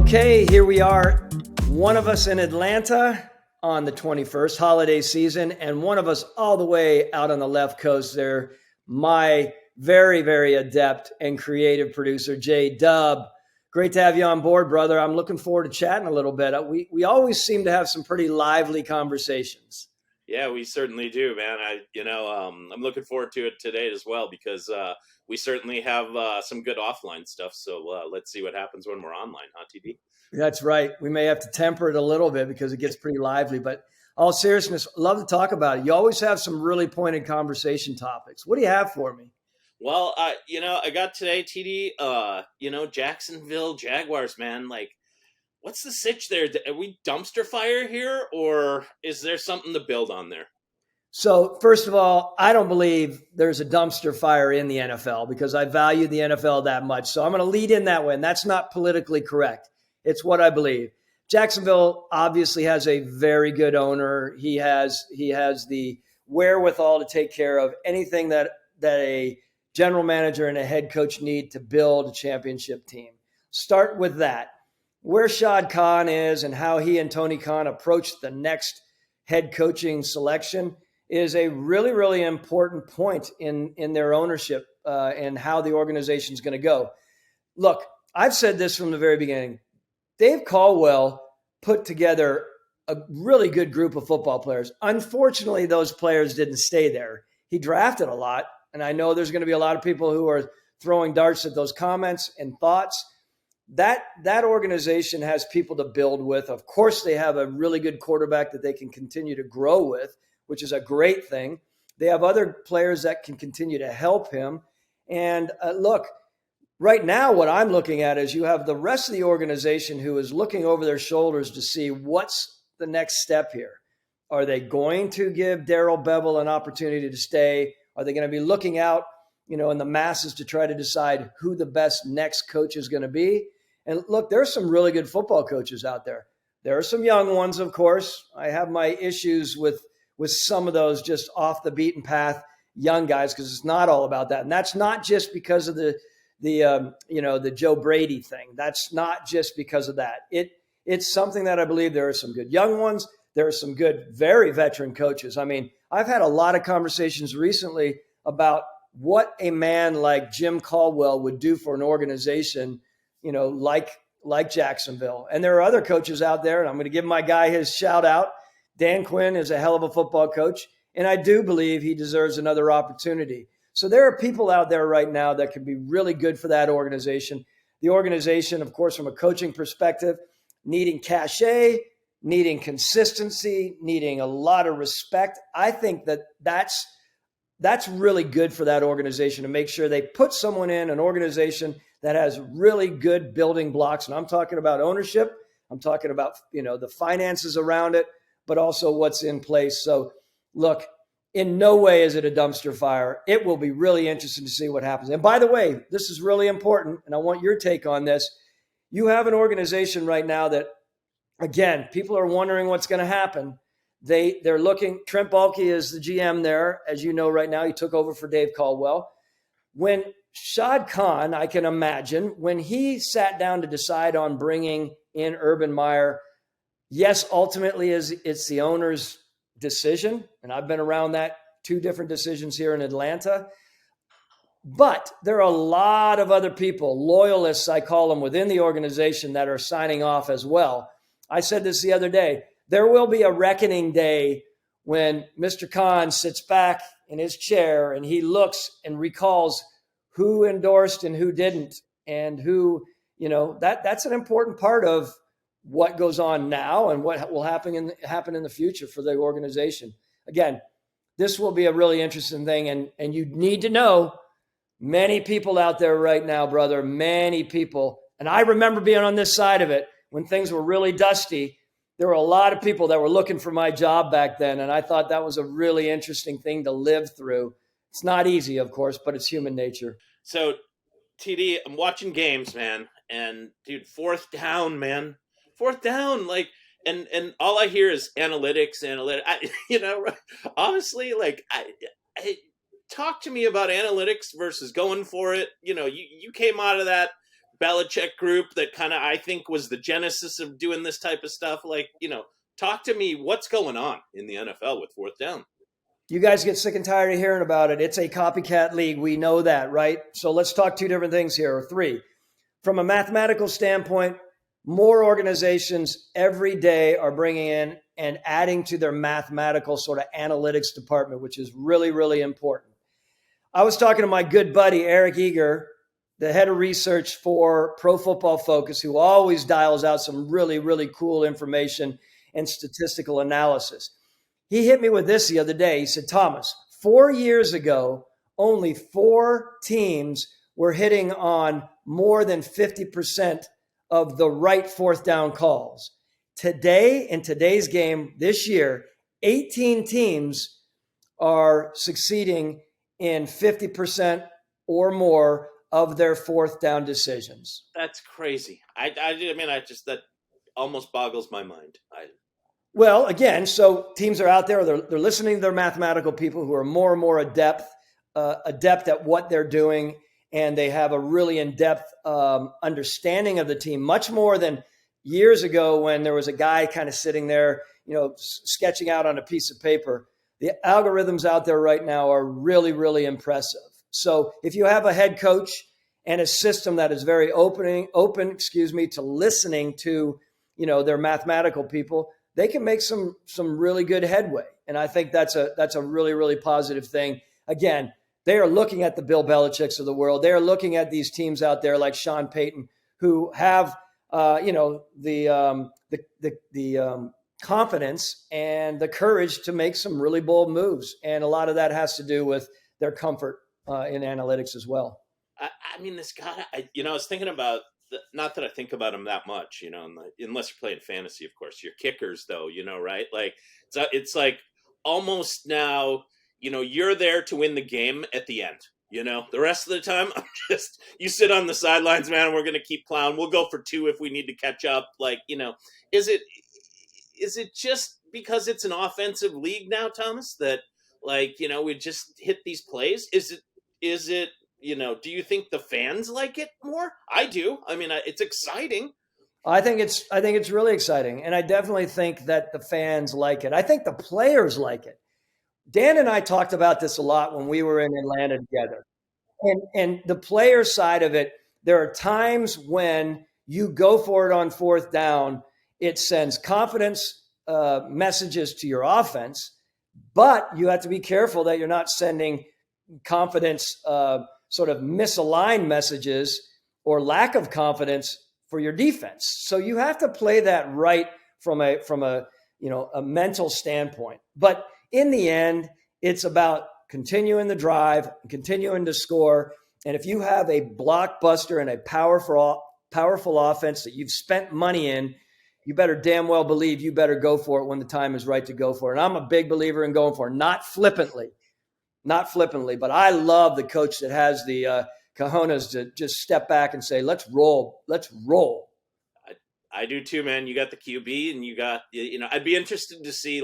Okay, here we are. One of us in Atlanta on the 21st holiday season, and one of us all the way out on the left coast there. My very, very adept and creative producer, J Dub. Great to have you on board, brother. I'm looking forward to chatting a little bit. We always seem to have some pretty lively conversations. Yeah, we certainly do, man. I'm looking forward to it today as well because we certainly have some good offline stuff. So let's see what happens when we're online, huh, TD? That's right. We may have to temper it a little bit because it gets pretty lively, but all seriousness, love to talk about it. You always have some really pointed conversation topics. What do you have for me? Well, I got today, TD, Jacksonville Jaguars, man. Like, what's the sitch there? Are we dumpster fire here, or is there something to build on there? So, first of all, I don't believe there's a dumpster fire in the NFL because I value the NFL that much. So I'm going to lead in that way, and that's not politically correct. It's what I believe. Jacksonville obviously has a very good owner. He has the wherewithal to take care of anything that a general manager and a head coach need to build a championship team. Start with that. Where Shad Khan is and how he and Tony Khan approached the next head coaching selection is a really, really important point in their ownership and how the organization is going to go. Look, I've said this from the very beginning. Dave Caldwell put together a really good group of football players. Unfortunately, those players didn't stay there. He drafted a lot, and I know there's going to be a lot of people who are throwing darts at those comments and thoughts. That organization has people to build with. Of course, they have a really good quarterback that they can continue to grow with, which is a great thing. They have other players that can continue to help him. And look, right now, what I'm looking at is you have the rest of the organization who is looking over their shoulders to see what's the next step here. Are they going to give Darrell Bevell an opportunity to stay? Are they going to be looking out, in the masses to try to decide who the best next coach is going to be? And look, there's some really good football coaches out there. There are some young ones, of course. I have my issues with some of those just off the beaten path young guys because it's not all about that. And that's not just because of the Joe Brady thing. That's not just because of that. It's something that I believe there are some good young ones. There are some good, very veteran coaches. I mean, I've had a lot of conversations recently about what a man like Jim Caldwell would do for an organization, like Jacksonville. And there are other coaches out there, and I'm going to give my guy his shout out. Dan Quinn is a hell of a football coach, and I do believe he deserves another opportunity. So there are people out there right now that could be really good for that organization. The organization, of course, from a coaching perspective, needing cachet, needing consistency, needing a lot of respect. I think that's really good for that organization to make sure they put someone in an organization that has really good building blocks. And I'm talking about ownership. I'm talking about, the finances around it, but also what's in place. So look, in no way is it a dumpster fire. It will be really interesting to see what happens. And by the way, this is really important, and I want your take on this. You have an organization right now that, again, people are wondering what's going to happen. They're looking. Trent Baalke is the GM there, as you know right now. He took over for Dave Caldwell. When Shad Khan, I can imagine, when he sat down to decide on bringing in Urban Meyer, yes, ultimately it's the owner's decision, and I've been around that, 2 different decisions here in Atlanta. But there are a lot of other people, loyalists, I call them, within the organization that are signing off as well. I said this the other day. There will be a reckoning day when Mr. Khan sits back in his chair and he looks and recalls who endorsed and who didn't, and who, that's an important part of what goes on now and what will happen in the future for the organization. Again, this will be a really interesting thing. And you need to know many people out there right now, brother, many people. And I remember being on this side of it when things were really dusty. There were a lot of people that were looking for my job back then. And I thought that was a really interesting thing to live through. It's not easy, of course, but it's human nature. So, TD, I'm watching games, man. And, dude, 4th down, man. 4th down, and all I hear is analytics. Honestly, talk to me about analytics versus going for it. You came out of that Belichick group that kind of, I think, was the genesis of doing this type of stuff. Like, talk to me. What's going on in the NFL with fourth down? You guys get sick and tired of hearing about it. It's a copycat league. We know that, right? So let's talk two different things here, or three. From a mathematical standpoint, more organizations every day are bringing in and adding to their mathematical sort of analytics department, which is really, really important. I was talking to my good buddy, Eric Eager, the head of research for Pro Football Focus, who always dials out some really, really cool information and statistical analysis. He hit me with this the other day. He said, Thomas, 4 years ago, only 4 teams were hitting on more than 50% of the right fourth down calls. Today, in today's game this year, 18 teams are succeeding in 50% or more of their fourth down decisions. That's crazy. That almost boggles my mind. Well, again, so teams are out there, they're listening to their mathematical people who are more and more adept at what they're doing, and they have a really in-depth understanding of the team, much more than years ago when there was a guy kind of sitting there, sketching out on a piece of paper. The algorithms out there right now are really, really impressive. So if you have a head coach and a system that is very open, to listening to, their mathematical people, they can make some really good headway. And I think that's a really, really positive thing. Again, they are looking at the Bill Belichicks of the world. They are looking at these teams out there like Sean Payton, who have, the confidence and the courage to make some really bold moves. And a lot of that has to do with their comfort in analytics as well. This guy, I was thinking about, not that I think about him that much, unless you're playing fantasy, of course. Your kickers, though, right? Like, it's like almost now, you're there to win the game at the end. The rest of the time, you sit on the sidelines, man, and we're going to keep plowing. We'll go for 2 if we need to catch up. Like, is it just because it's an offensive league now, Thomas, that we just hit these plays? Is it, do you think the fans like it more? I do. It's exciting. I think it's really exciting. And I definitely think that the fans like it. I think the players like it. Dan and I talked about this a lot when we were in Atlanta together. And the player side of it, there are times when you go for it on fourth down, it sends confidence messages to your offense, but you have to be careful that you're not sending confidence sort of misaligned messages or lack of confidence for your defense. So you have to play that right from a mental standpoint. But in the end, it's about continuing the drive, continuing to score. And if you have a blockbuster and a powerful offense that you've spent money in, you better damn well believe you better go for it when the time is right to go for it. And I'm a big believer in going for it, not flippantly, but I love the coach that has the cojones to just step back and say, let's roll. I do too, man. You got the QB and you got, I'd be interested to see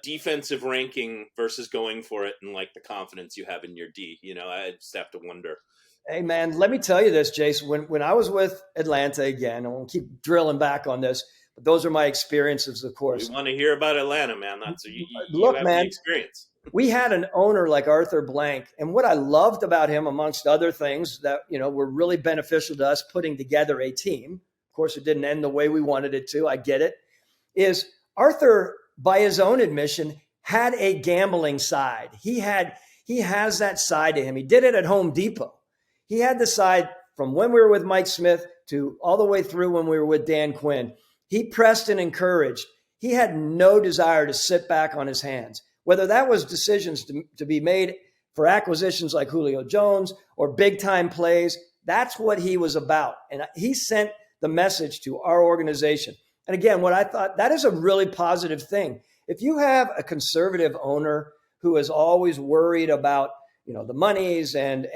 defensive ranking versus going for it and like the confidence you have in your D. I just have to wonder. Hey, man, let me tell you this, Jason. When I was with Atlanta again, and we'll keep drilling back on this, but those are my experiences, of course. We want to hear about Atlanta, man. That's you Look, have man, the experience. We had an owner like Arthur Blank, and what I loved about him, amongst other things that were really beneficial to us putting together a team. Of course, it didn't end the way we wanted it to. I get it. Is Arthur, by his own admission, had a gambling side. He has that side to him. He did it at Home Depot. He had the side from when we were with Mike Smith to all the way through when we were with Dan Quinn. He pressed and encouraged. He had no desire to sit back on his hands, whether that was decisions to be made for acquisitions like Julio Jones or big time plays. That's what he was about. And he sent the message to our organization. And again, what I thought, that is a really positive thing. If you have a conservative owner who is always worried about the monies and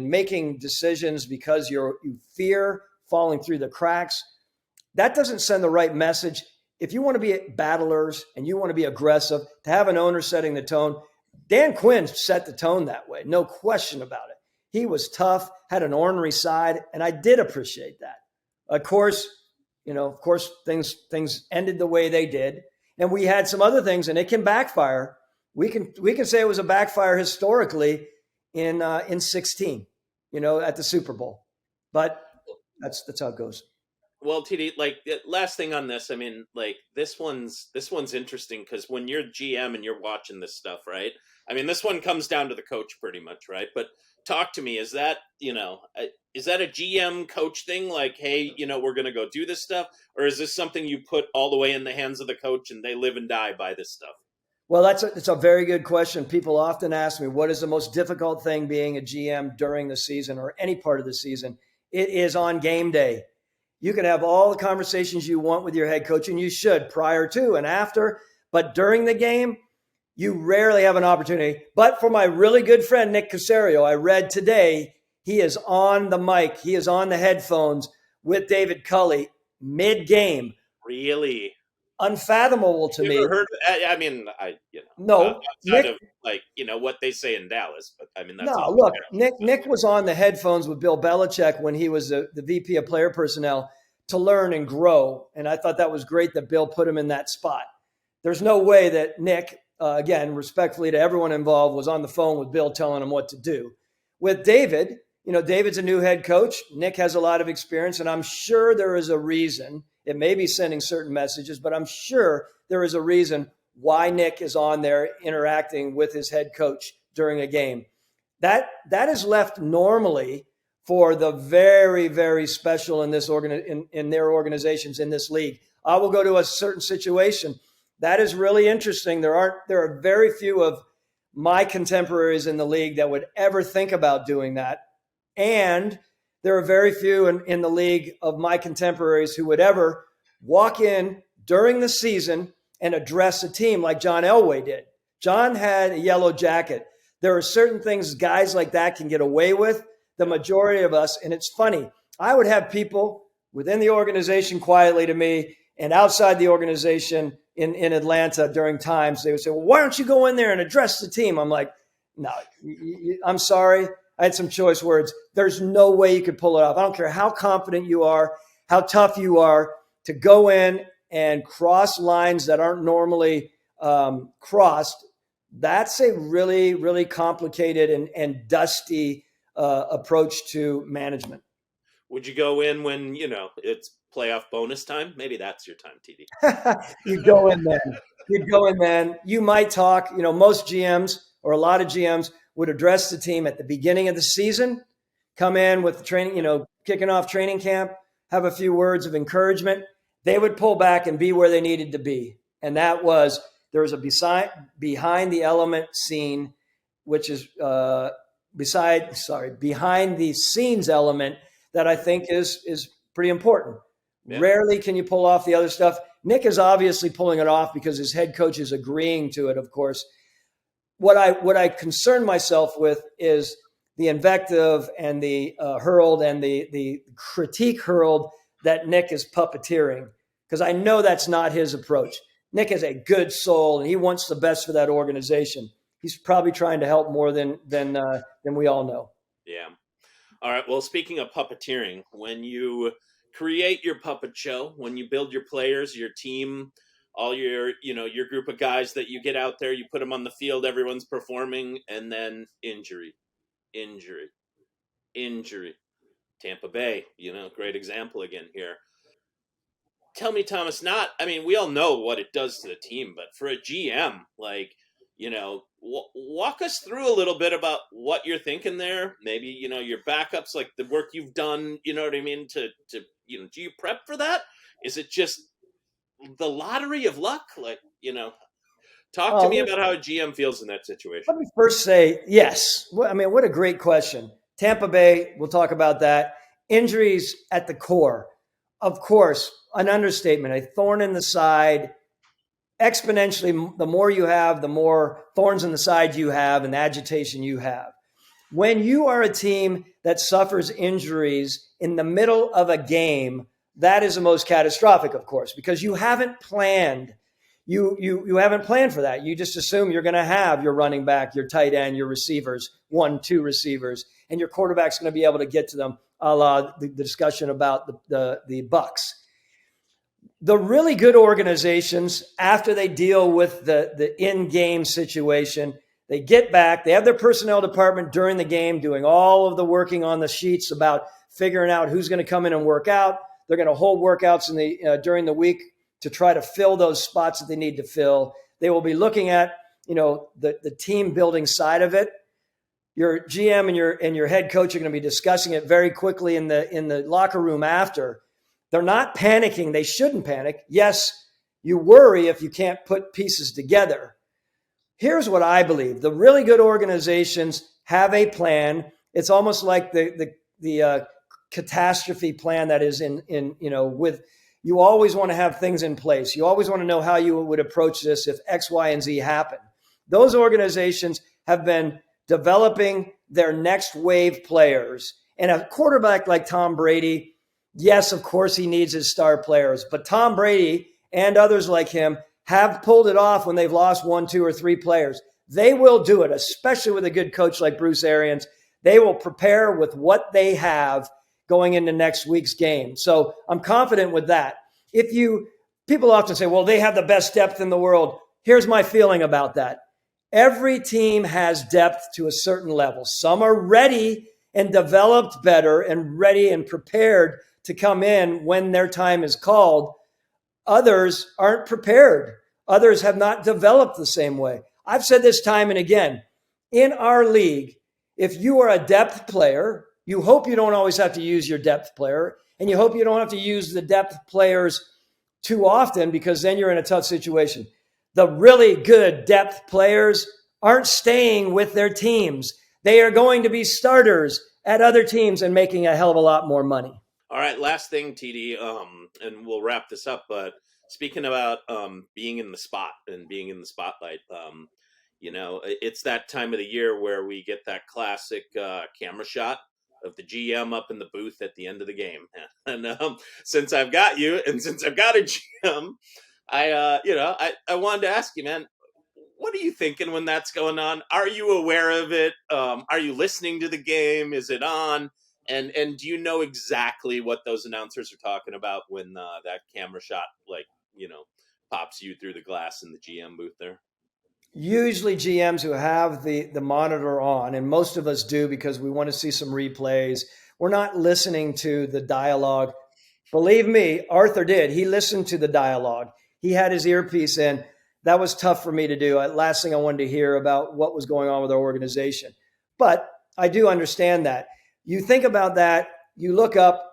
making decisions because you fear falling through the cracks, that doesn't send the right message. If you want to be battlers and you want to be aggressive, to have an owner setting the tone, Dan Quinn set the tone that way, no question about it. He was tough, had an ornery side, and I did appreciate that. Of course, things ended the way they did, and we had some other things, and it can backfire. We can say it was a backfire historically in 16, at the Super Bowl, but that's how it goes. Well, TD, like last thing on this, I mean, like this one's interesting because when you're GM and you're watching this stuff, right? I mean, this one comes down to the coach pretty much, right? But talk to me, is that a GM coach thing? Like, hey, we're going to go do this stuff, or is this something you put all the way in the hands of the coach and they live and die by this stuff? Well, it's a very good question. People often ask me, what is the most difficult thing being a GM during the season or any part of the season? It is on game day. You can have all the conversations you want with your head coach, and you should prior to and after. But during the game, you rarely have an opportunity. But for my really good friend, Nick Caserio, I read today, he is on the mic. He is on the headphones with David Culley mid-game. Really? Unfathomable to me. Heard, I mean, no, Nick, of what they say in Dallas, but I mean, that's no. Look, Nick was on the headphones with Bill Belichick when he was the VP of player personnel to learn and grow, and I thought that was great that Bill put him in that spot. There's no way that Nick, again, respectfully to everyone involved, was on the phone with Bill telling him what to do. With David, David's a new head coach. Nick has a lot of experience, and I'm sure there is a reason. It may be sending certain messages, but I'm sure there is a reason why Nick is on there interacting with his head coach during a game. That is left normally for the very, very special in this in their organizations in this league. I will go to a certain situation. That is really interesting. There are very few of my contemporaries in the league that would ever think about doing that. And there are very few in the league of my contemporaries who would ever walk in during the season and address a team like John Elway did. John had a yellow jacket. There are certain things guys like that can get away with. The majority of us, and it's funny, I would have people within the organization quietly to me and outside the organization in Atlanta during times, they would say, well, why don't you go in there and address the team? I'm like, no, I'm sorry. I had some choice words. There's no way you could pull it off. I don't care how confident you are, how tough you are to go in and cross lines that aren't normally crossed. That's a really, really complicated and dusty approach to management. Would you go in when, it's playoff bonus time? Maybe that's your time, TD. You'd go in then. You might talk, most GMs or a lot of GMs would address the team at the beginning of the season, come in with the training, kicking off training camp, have a few words of encouragement. They would pull back and be where they needed to be. And there was a behind the element scene, which is behind the scenes element that I think is pretty important. Yeah. Rarely can you pull off the other stuff. Nick is obviously pulling it off because his head coach is agreeing to it, of course. What I concern myself with is the invective and the hurled and the critique hurled that Nick is puppeteering, because I know that's not his approach. Nick is a good soul and he wants the best for that organization. He's probably trying to help more than we all know. Yeah. All right. Well, speaking of puppeteering, when you create your puppet show, when you build your players, your team, all your group of guys that you get out there, you put them on the field, everyone's performing, and then injury. Tampa Bay, great example again here. Tell me, Thomas, we all know what it does to the team, but for a GM, walk us through a little bit about what you're thinking there. Maybe, your backups, like the work you've done, you know what I mean? Do you prep for that? Is it just the lottery of luck? Talk to me about how a GM feels in that situation. Let me first say, yes. What a great question. Tampa Bay, we'll talk about that. Injuries at the core. Of course, an understatement, a thorn in the side. Exponentially, the more you have, the more thorns in the side you have and agitation you have. When you are a team that suffers injuries in the middle of a game, that is the most catastrophic, of course, because you haven't planned. You haven't planned for that. You just assume you're going to have your running back, your tight end, your receivers, 1, 2 receivers, and your quarterback's going to be able to get to them, a la the discussion about the Bucks. The really good organizations, after they deal with the in-game situation, they get back, they have their personnel department during the game doing all of the working on the sheets about figuring out who's going to come in and work out. They're going to hold workouts during the week to try to fill those spots that they need to fill. They will be looking at, the team building side of it. Your GM and your head coach are going to be discussing it very quickly in the locker room after. They're not panicking. They shouldn't panic. Yes, you worry if you can't put pieces together. Here's what I believe. The really good organizations have a plan. It's almost like the catastrophe plan that is with, you always want to have things in place. You always want to know how you would approach this if X, Y, and Z happen. Those organizations have been developing their next wave players. And a quarterback like Tom Brady, yes, of course he needs his star players, but Tom Brady and others like him have pulled it off when they've lost 1, 2, or 3 players. They will do it, especially with a good coach like Bruce Arians. They will prepare with what they have going into next week's game. So I'm confident with that. People often say, well, they have the best depth in the world. Here's my feeling about that. Every team has depth to a certain level. Some are ready and developed better and ready and prepared to come in when their time is called. Others aren't prepared. Others have not developed the same way. I've said this time and again. In our league, if you are a depth player, you hope you don't always have to use your depth player, and you hope you don't have to use the depth players too often, because then you're in a tough situation. The really good depth players aren't staying with their teams. They are going to be starters at other teams and making a hell of a lot more money. All right, last thing, TD, and we'll wrap this up. But speaking about being in the spot and being in the spotlight, it's that time of the year where we get that classic camera shot of the GM up in the booth at the end of the game. And since I've got you, and since I've got a GM, I wanted to ask you, man, what are you thinking when that's going on? Are you aware of it? Are you listening to the game? Is it on? And do you know exactly what those announcers are talking about when that camera shot, pops you through the glass in the GM booth there? Usually GMs who have the monitor on, and most of us do because we want to see some replays. We're not listening to the dialogue. Believe me, Arthur did. He listened to the dialogue. He had his earpiece in. That was tough for me to do. Last thing I wanted to hear about what was going on with our organization. But I do understand that. You think about that, you look up,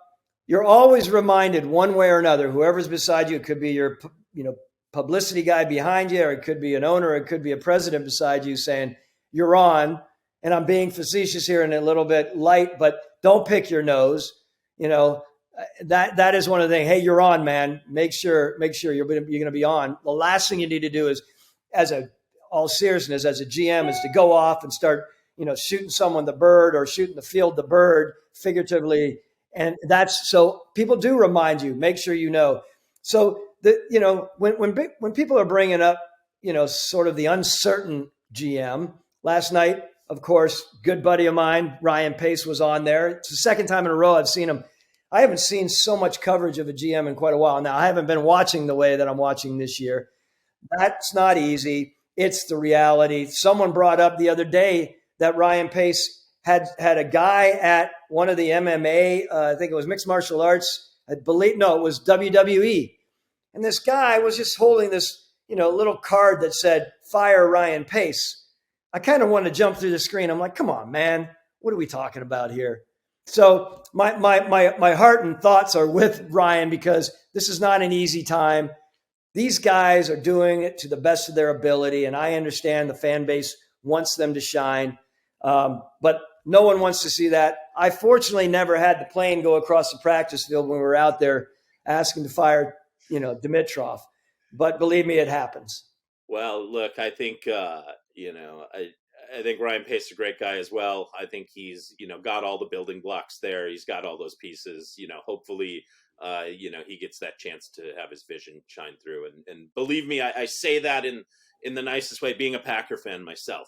you're always reminded one way or another, whoever's beside you, it could be your publicity guy behind you, or it could be an owner, or it could be a president beside you saying, you're on. And I'm being facetious here and a little bit light, but don't pick your nose. That is one of the things. Hey, you're on, man. Make sure you're going to be on. The last thing you need to do is, all seriousness, as a GM, is to go off and start, shooting someone the bird or shooting the field the bird, figuratively. And that's so people do remind you. Make sure you know. So when people are bringing up, sort of the uncertain GM. Last night, of course, good buddy of mine, Ryan Pace, was on there. It's the second time in a row I've seen him. I haven't seen so much coverage of a GM in quite a while. Now, I haven't been watching the way that I'm watching this year. That's not easy. It's the reality. Someone brought up the other day that Ryan Pace had a guy at one of the MMA, I think it was mixed martial arts. It was WWE. And this guy was just holding this, little card that said, "Fire Ryan Pace." I kind of wanted to jump through the screen. I'm like, come on, man. What are we talking about here? So my heart and thoughts are with Ryan, because this is not an easy time. These guys are doing it to the best of their ability, and I understand the fan base wants them to shine, but no one wants to see that. I fortunately never had the plane go across the practice field when we were out there asking to fire, Dimitroff. But believe me, it happens. Well, look, I think I think Ryan Pace is a great guy as well. I think he's got all the building blocks there. He's got all those pieces. Hopefully he gets that chance to have his vision shine through. And believe me, I say that in the nicest way, being a Packer fan myself,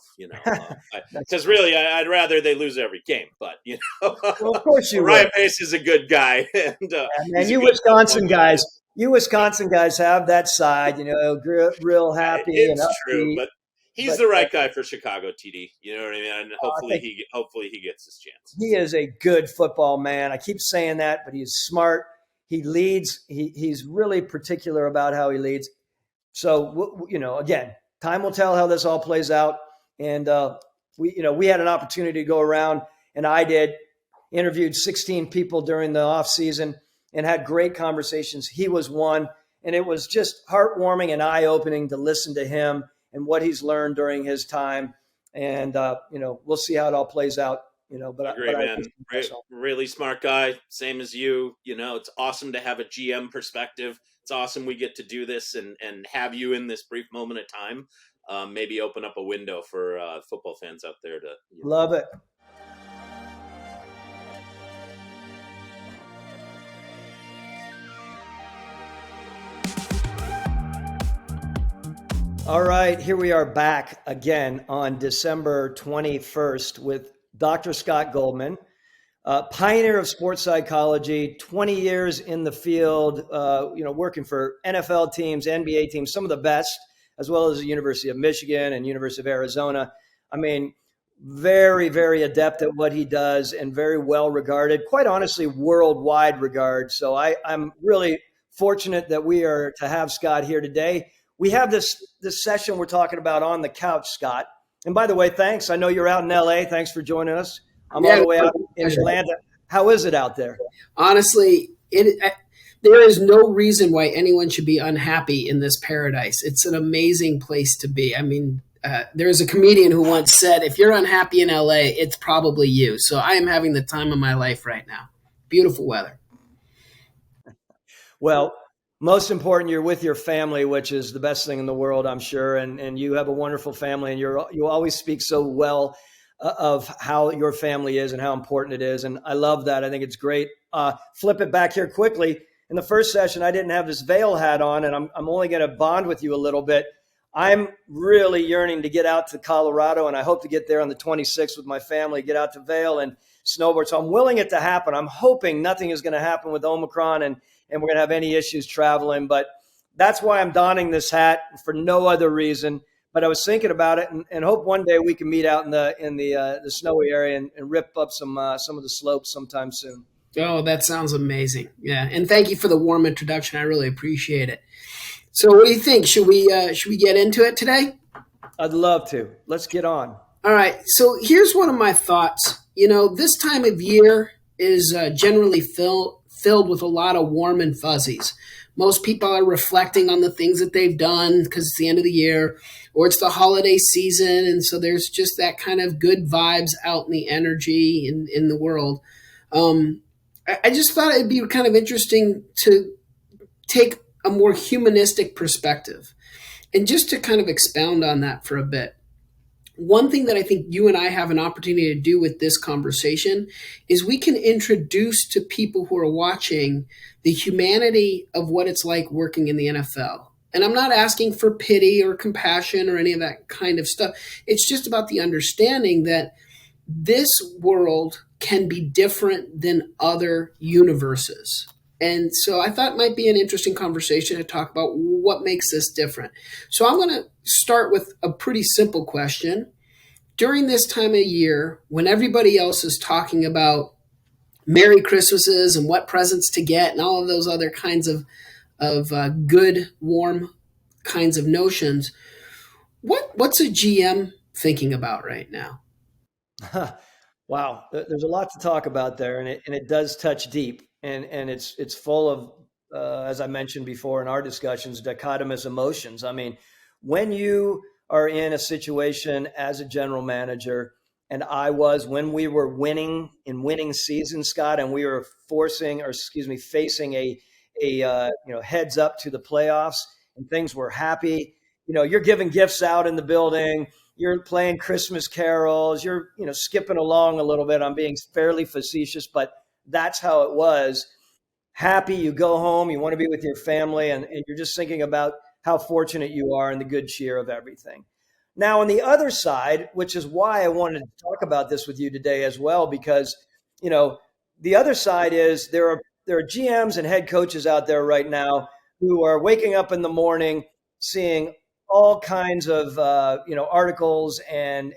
because really I'd rather they lose every game, but Well, of course you Ryan would. Pace is a good guy, and And he's a good football guy. You Wisconsin guys have that side, real happy and It's true, upbeat. but he's But the right guy for Chicago, TD. You know what I mean? And I think hopefully he gets his chance. he is a good football man. I keep saying that, but he's smart. He leads. He's really particular about how he leads. So, again, time will tell how this all plays out. And we had an opportunity to go around, and I interviewed 16 people during the off season and had great conversations. He was one, and it was just heartwarming and eye opening to listen to him and what he's learned during his time. And we'll see how it all plays out. Great man, really smart guy, same as you. It's awesome to have a GM perspective. It's awesome we get to do this and have you in this brief moment of time. Maybe open up a window for football fans out there to love it. All right, here we are back again on December 21st with Dr. Scott Goldman, pioneer of sports psychology, 20 years in the field, working for NFL teams, NBA teams, some of the best, as well as the University of Michigan and University of Arizona. I mean, very, very adept at what he does and very well regarded, quite honestly, worldwide regard. So I'm really fortunate that we are to have Scott here today. We have this session we're talking about on the couch, Scott. And by the way, thanks. I know you're out in LA. Thanks for joining us. I'm all the way out in Atlanta. How is it out there? Honestly, there is no reason why anyone should be unhappy in this paradise. It's an amazing place to be. I mean, there's a comedian who once said, if you're unhappy in LA, it's probably you. So I am having the time of my life right now. Beautiful weather. Well, most important, you're with your family, which is the best thing in the world, I'm sure. And you have a wonderful family, and you always speak so well of how your family is and how important it is. And I love that. I think it's great. Flip it back here quickly. In the first session, I didn't have this veil hat on, and I'm only going to bond with you a little bit. I'm really yearning to get out to Colorado, and I hope to get there on the 26th with my family, get out to Vail and snowboard. So I'm willing it to happen. I'm hoping nothing is going to happen with Omicron and we're going to have any issues traveling. But that's why I'm donning this hat, for no other reason. But I was thinking about it and hope one day we can meet out in the snowy area and rip up some of the slopes sometime soon. Oh, that sounds amazing. Yeah. And thank you for the warm introduction. I really appreciate it. So what do you think? Should we get into it today? I'd love to. Let's get on. All right. So here's one of my thoughts. This time of year is generally filled with a lot of warm and fuzzies. Most people are reflecting on the things that they've done because it's the end of the year or it's the holiday season. And so there's just that kind of good vibes out in the energy in the world. I just thought it'd be kind of interesting to take a more humanistic perspective and just to kind of expound on that for a bit. One thing that I think you and I have an opportunity to do with this conversation is we can introduce to people who are watching the humanity of what it's like working in the NFL. And I'm not asking for pity or compassion or any of that kind of stuff. It's just about the understanding that this world can be different than other universes. And so I thought it might be an interesting conversation to talk about what makes this different. So I'm going to start with a pretty simple question. During this time of year, when everybody else is talking about Merry Christmases and what presents to get and all of those other kinds of good, warm kinds of notions, what's a GM thinking about right now? Wow, there's a lot to talk about there, and it does touch deep, and it's full of, as I mentioned before in our discussions, dichotomous emotions. I mean, when you are in a situation as a general manager, and I was when we were winning season, Scott, and we were facing a heads up to the playoffs, and things were happy. You're giving gifts out in the building. You're playing Christmas carols. You're, skipping along a little bit. I'm being fairly facetious, but that's how it was. happy. You go home, you want to be with your family, and you're just thinking about how fortunate you are and the good cheer of everything. Now, on the other side, which is why I wanted to talk about this with you today as well, because you know the other side is there are GMs and head coaches out there right now who are waking up in the morning seeing all kinds of articles and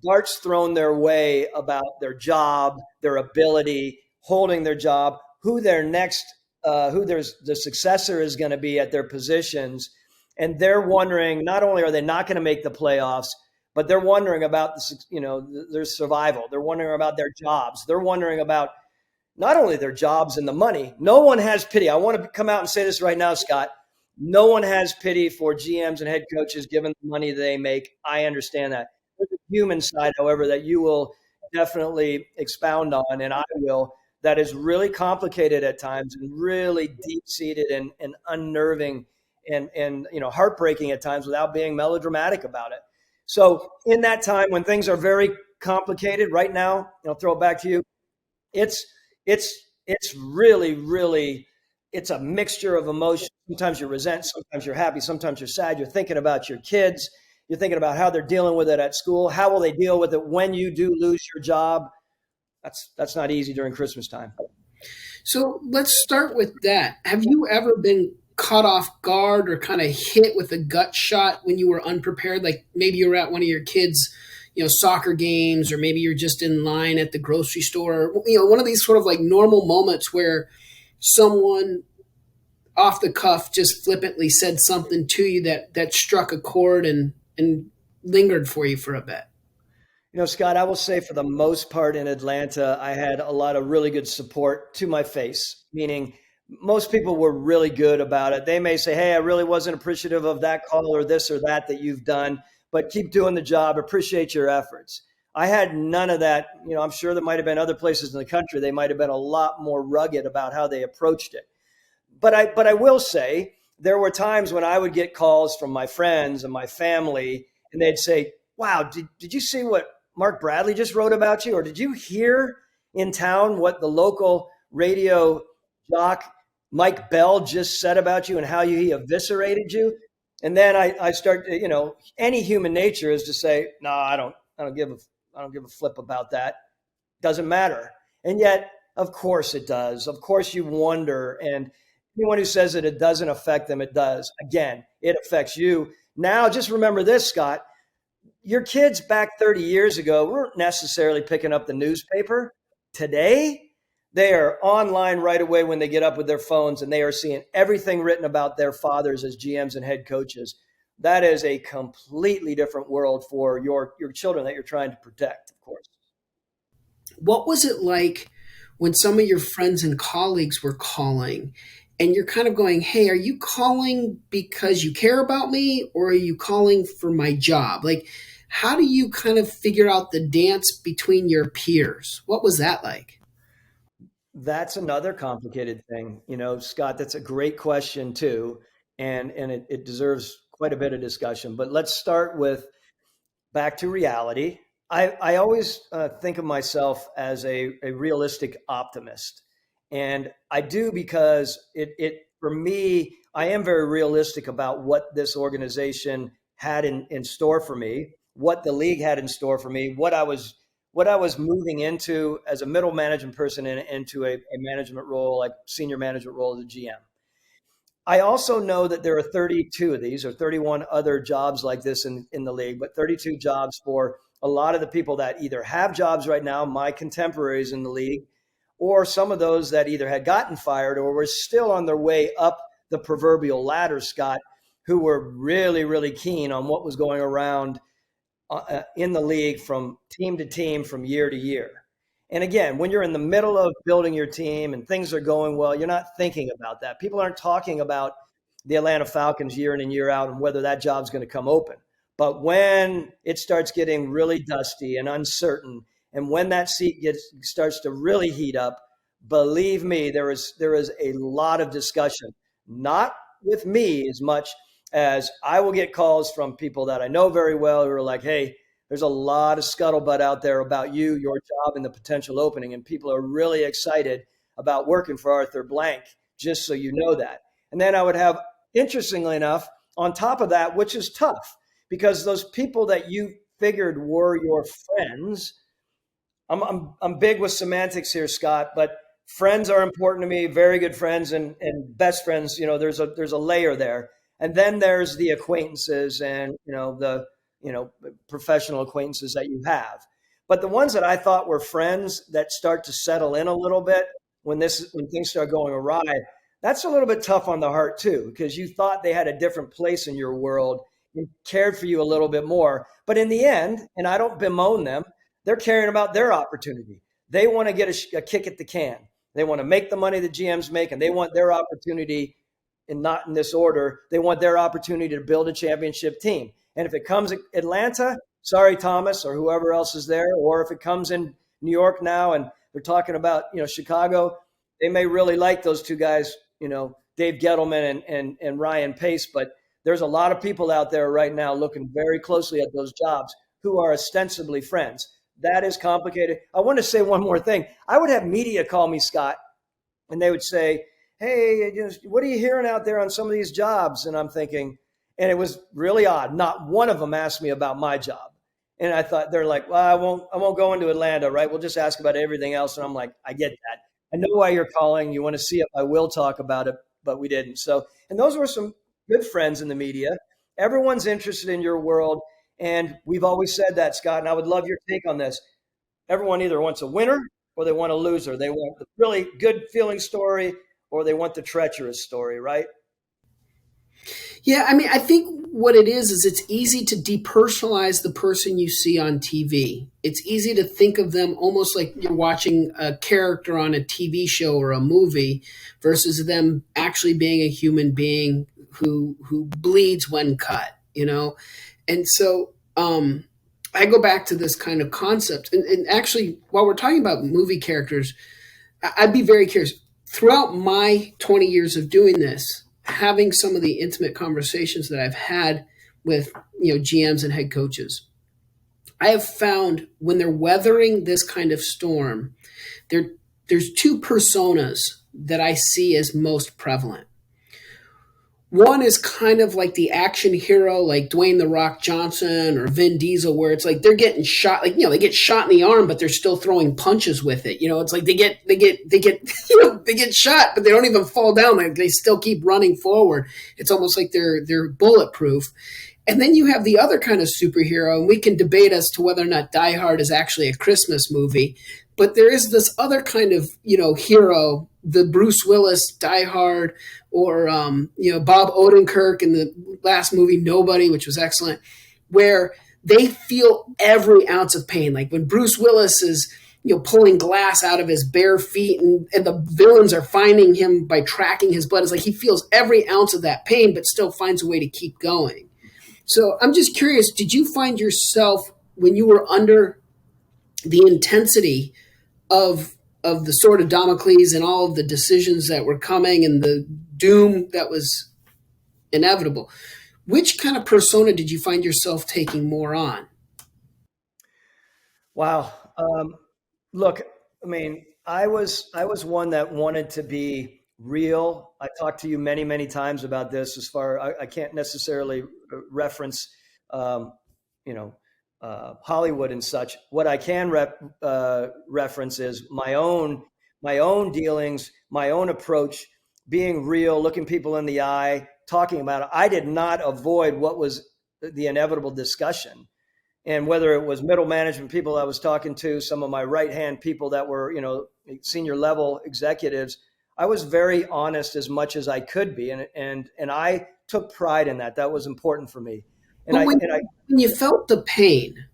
darts thrown their way about their job, their ability, holding their job, who their next, the successor is going to be at their positions, and they're wondering. Not only are they not going to make the playoffs, but they're wondering about their survival. They're wondering about their jobs. They're wondering about not only their jobs and the money. No one has pity. I want to come out and say this right now, Scott. No one has pity for GMs and head coaches given the money they make. I understand that. There's a human side, however, that you will definitely expound on, and I will, that is really complicated at times and really deep-seated and unnerving and heartbreaking at times without being melodramatic about it. So in that time when things are very complicated right now, I'll throw it back to you. It's really it's a mixture of emotions. Sometimes you resent, sometimes you're happy, sometimes you're sad. You're thinking about your kids. You're thinking about how they're dealing with it at school. How will they deal with it when you do lose your job? That's not easy during Christmas time. So let's start with that. Have you ever been caught off guard or kind of hit with a gut shot when you were unprepared? Like maybe you were at one of your kids' soccer games, or maybe you're just in line at the grocery store, one of these sort of like normal moments where someone off the cuff just flippantly said something to you that struck a chord and lingered for you for a bit. Scott, I will say for the most part in Atlanta, I had a lot of really good support to my face, meaning most people were really good about it. They may say, hey, I really wasn't appreciative of that call or this or that you've done, but keep doing the job. Appreciate your efforts. I had none of that. I'm sure there might have been other places in the country. They might have been a lot more rugged about how they approached it. But I will say there were times when I would get calls from my friends and my family, and they'd say, wow, did you see what Mark Bradley just wrote about you? Or did you hear in town what the local radio jock Mike Bell just said about you and how he eviscerated you? And then I start, any human nature is to say, no, I don't give a flip about that. Doesn't matter. And yet, of course it does. Of course you wonder. And anyone who says that it doesn't affect them, it does. Again, it affects you. Now, just remember this, Scott. Your kids back 30 years ago weren't necessarily picking up the newspaper. Today, they are online right away when they get up with their phones, and they are seeing everything written about their fathers as GMs and head coaches. That is a completely different world for your children that you're trying to protect, of course. What was it like when some of your friends and colleagues were calling and you're kind of going, hey, are you calling because you care about me, or are you calling for my job? Like, how do you kind of figure out the dance between your peers? What was that like? That's another complicated thing. Scott, that's a great question too. And it deserves quite a bit of discussion. But let's start with back to reality. I always think of myself as a realistic optimist. And I do because for me, I am very realistic about what this organization had in store for me, what the league had in store for me, what I was moving into as a middle management person and into a management role, like senior management role as a GM. I also know that there are 32 of these or 31 other jobs like this in the league, but 32 jobs for a lot of the people that either have jobs right now, my contemporaries in the league, or some of those that either had gotten fired or were still on their way up the proverbial ladder, Scott, who were really, really keen on what was going around in the league from team to team, from year to year. And again, when you're in the middle of building your team and things are going well, you're not thinking about that. People aren't talking about the Atlanta Falcons year in and year out and whether that job's going to come open. But when it starts getting really dusty and uncertain, and when that seat starts to really heat up, believe me, there is a lot of discussion, not with me as much as I will get calls from people that I know very well who are like, hey, there's a lot of scuttlebutt out there about you, your job, and the potential opening. And people are really excited about working for Arthur Blank, just so you know that. And then I would have, interestingly enough, on top of that, which is tough because those people that you figured were your friends, I'm big with semantics here, Scott, but friends are important to me, very good friends and best friends. There's a layer there. And then there's the acquaintances and, the, professional acquaintances that you have. But the ones that I thought were friends that start to settle in a little bit when things start going awry, that's a little bit tough on the heart too, because you thought they had a different place in your world and cared for you a little bit more. But in the end, and I don't bemoan them, they're caring about their opportunity. They want to get a kick at the can. They want to make the money that GMs make, and they want their opportunity, and not in this order. They want their opportunity to build a championship team. And if it comes Atlanta, sorry, Thomas, or whoever else is there, or if it comes in New York now and they're talking about, Chicago, they may really like those two guys, Dave Gettleman and Ryan Pace, but there's a lot of people out there right now looking very closely at those jobs who are ostensibly friends. That is complicated. I want to say one more thing. I would have media call me, Scott, and they would say, hey, what are you hearing out there on some of these jobs? And I'm thinking, and it was really odd. Not one of them asked me about my job. And I thought, they're like, well, I won't go into Atlanta, right? We'll just ask about everything else. And I'm like, I get that. I know why you're calling. You want to see if I will talk about it, but we didn't. So, and those were some good friends in the media. Everyone's interested in your world. And we've always said that, Scott, and I would love your take on this. Everyone either wants a winner or they want a loser. They want the really good feeling story or they want the treacherous story, right? Yeah, I mean, I think what it is it's easy to depersonalize the person you see on TV. It's easy to think of them almost like you're watching a character on a TV show or a movie versus them actually being a human being who bleeds when cut, And so I go back to this kind of concept. And actually, while we're talking about movie characters, I'd be very curious. Throughout my 20 years of doing this, having some of the intimate conversations that I've had with GMs and head coaches, I have found when they're weathering this kind of storm, there's two personas that I see as most prevalent. One is kind of like the action hero, like Dwayne "The Rock" Johnson or Vin Diesel, where it's like they're getting shot, they get shot in the arm, but they're still throwing punches with it. It's like they get they get shot, but they don't even fall down. Like they still keep running forward. It's almost like they're bulletproof. And then you have the other kind of superhero, and we can debate as to whether or not Die Hard is actually a Christmas movie. But there is this other kind of, hero, the Bruce Willis Die Hard, or, Bob Odenkirk in the last movie, Nobody, which was excellent, where they feel every ounce of pain. Like when Bruce Willis is, pulling glass out of his bare feet and the villains are finding him by tracking his blood. It's like he feels every ounce of that pain, but still finds a way to keep going. So I'm just curious, did you find yourself when you were under the intensity of the sword of Damocles and all of the decisions that were coming and the doom that was inevitable, which kind of persona did you find yourself taking more on? Wow. Look, I mean, I was one that wanted to be real. I talked to you many, many times about this. I can't necessarily reference, Hollywood and such. What I can reference is my own dealings, my own approach, being real, looking people in the eye, talking about it. I did not avoid what was the inevitable discussion. And whether it was middle management people I was talking to, some of my right-hand people that were, senior level executives, I was very honest as much as I could be. And I took pride in that. That was important for me. When you felt the pain,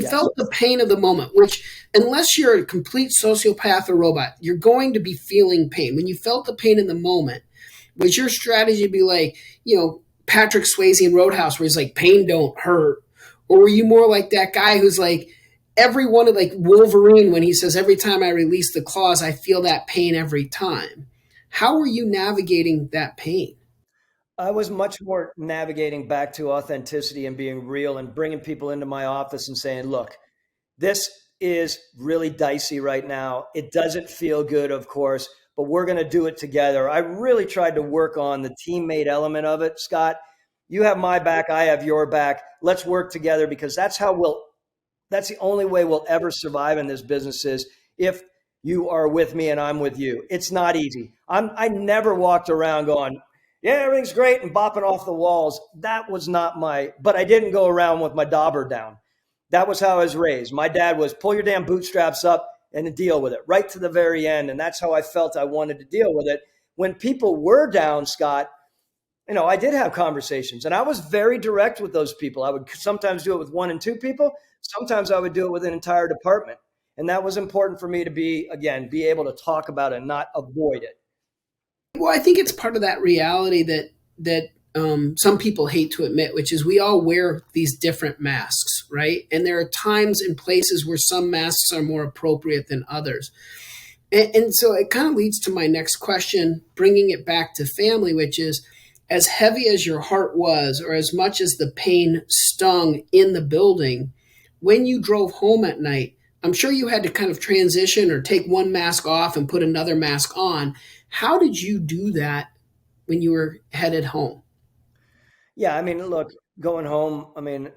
felt the pain of the moment, which unless you're a complete sociopath or robot, you're going to be feeling pain. When you felt the pain in the moment, was your strategy to be like, Patrick Swayze in Roadhouse, where he's like, pain don't hurt? Or were you more like that guy who's like, every one of like Wolverine when he says, every time I release the claws, I feel that pain every time? How were you navigating that pain? I was much more navigating back to authenticity and being real and bringing people into my office and saying, look, this is really dicey right now. It doesn't feel good, of course, but we're going to do it together. I really tried to work on the teammate element of it. Scott, you have my back, I have your back. Let's work together, because that's the only way we'll ever survive in this business, is if you are with me and I'm with you. It's not easy. I never walked around going, yeah, everything's great, and bopping off the walls. That was not but I didn't go around with my dauber down. That was how I was raised. My dad was pull your damn bootstraps up and deal with it right to the very end. And that's how I felt I wanted to deal with it. When people were down, Scott, I did have conversations, and I was very direct with those people. I would sometimes do it with 1 and 2 people. Sometimes I would do it with an entire department. And that was important for me to be able to talk about it and not avoid it. Well, I think it's part of that reality that some people hate to admit, which is we all wear these different masks, right? And there are times and places where some masks are more appropriate than others. And so it kind of leads to my next question, bringing it back to family, which is, as heavy as your heart was, or as much as the pain stung in the building, when you drove home at night, I'm sure you had to kind of transition or take one mask off and put another mask on. How did you do that when you were headed home? Yeah, look, going home,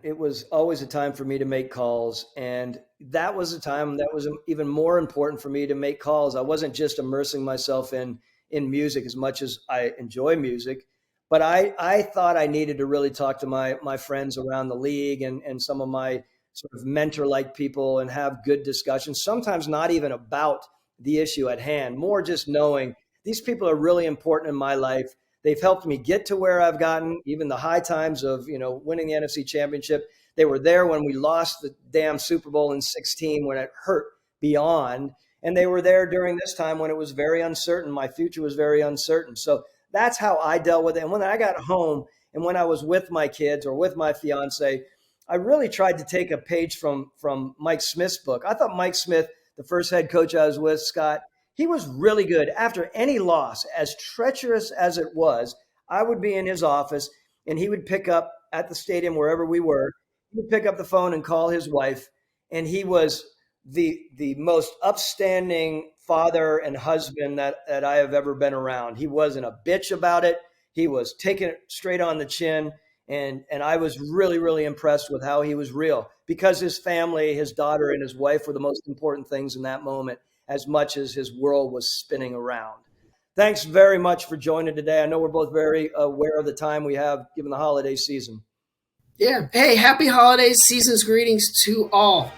it was always a time for me to make calls. And that was a time that was even more important for me to make calls. I wasn't just immersing myself in music as much as I enjoy music, but I thought I needed to really talk to my friends around the league and some of my sort of mentor-like people and have good discussions, sometimes not even about the issue at hand, more just knowing these people are really important in my life. They've helped me get to where I've gotten, even the high times of, winning the NFC Championship. They were there when we lost the damn Super Bowl in 2016 when it hurt beyond. And they were there during this time when it was very uncertain. My future was very uncertain. So that's how I dealt with it. And when I got home and when I was with my kids or with my fiance, I really tried to take a page from Mike Smith's book. I thought Mike Smith, the first head coach I was with, Scott, he was really good. After any loss, as treacherous as it was, I would be in his office and he would pick up at the stadium, wherever we were, he would pick up the phone and call his wife. And he was the most upstanding father and husband that I have ever been around. He wasn't a bitch about it. He was taking it straight on the chin. And I was really, really impressed with how he was real, because his family, his daughter and his wife were the most important things in that moment, as much as his world was spinning around. Thanks very much for joining today. I know we're both very aware of the time we have given the holiday season. Yeah. Hey, happy holidays, season's greetings to all.